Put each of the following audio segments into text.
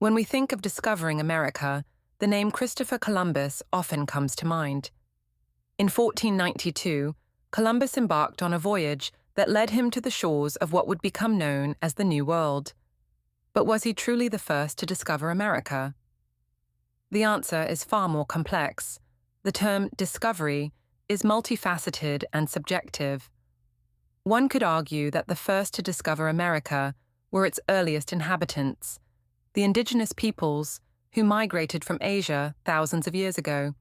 When we think of discovering America, the name Christopher Columbus often comes to mind. In 1492, Columbus embarked on a voyage that led him to the shores of what would become known as the New World. But was he truly the first to discover America? The answer is far more complex. The term discovery is multifaceted and subjective. One could argue that the first to discover America were its earliest inhabitants, the indigenous peoples who migrated from Asia thousands of years ago.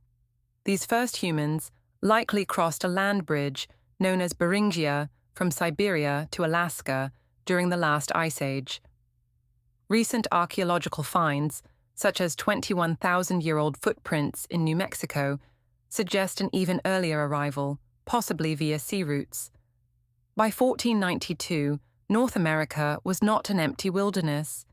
These first humans likely crossed a land bridge known as Beringia from Siberia to Alaska during the last ice age. Recent archaeological finds, such as 21,000-year-old footprints in New Mexico, suggest an even earlier arrival, possibly via sea routes. By 1492, North America was not an empty wilderness.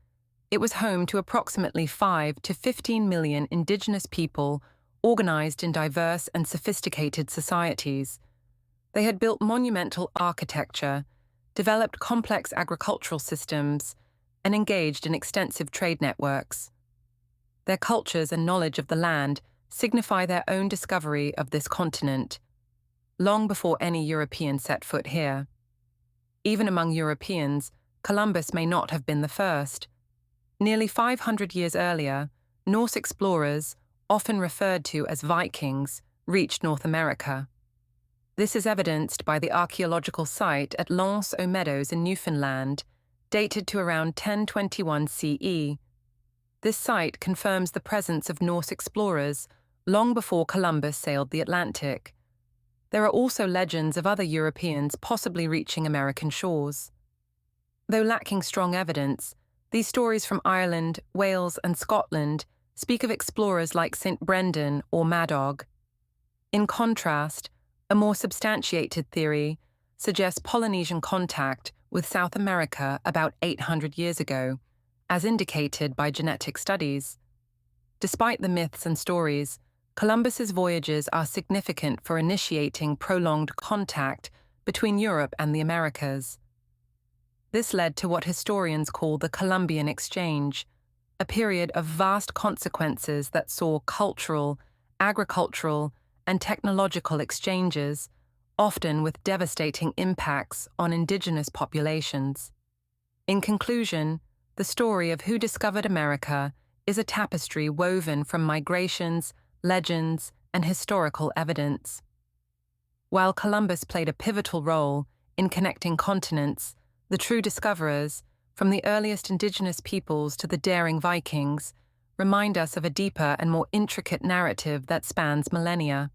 It was home to approximately 5 to 15 million indigenous people organized in diverse and sophisticated societies. They had built monumental architecture, developed complex agricultural systems, and engaged in extensive trade networks. Their cultures and knowledge of the land signify their own discovery of this continent, long before any European set foot here. Even among Europeans, Columbus may not have been the first. Nearly 500 years earlier, Norse explorers, often referred to as Vikings, reached North America. This is evidenced by the archaeological site at Lens-aux-Meadows in Newfoundland, dated to around 1021 CE. This site confirms the presence of Norse explorers long before Columbus sailed the Atlantic. There are also legends of other Europeans possibly reaching American shores. Though lacking strong evidence, these stories from Ireland, Wales, and Scotland speak of explorers like St. Brendan or Madog. In contrast, a more substantiated theory suggests Polynesian contact with South America about 800 years ago, as indicated by genetic studies. Despite the myths and stories, Columbus's voyages are significant for initiating prolonged contact between Europe and the Americas. This led to what historians call the Columbian Exchange, a period of vast consequences that saw cultural, agricultural, and technological exchanges, often with devastating impacts on indigenous populations. In conclusion, the story of who discovered America is a tapestry woven from migrations, legends, and historical evidence. While Columbus played a pivotal role in connecting continents, the true discoverers, from the earliest indigenous peoples to the daring Vikings, remind us of a deeper and more intricate narrative that spans millennia.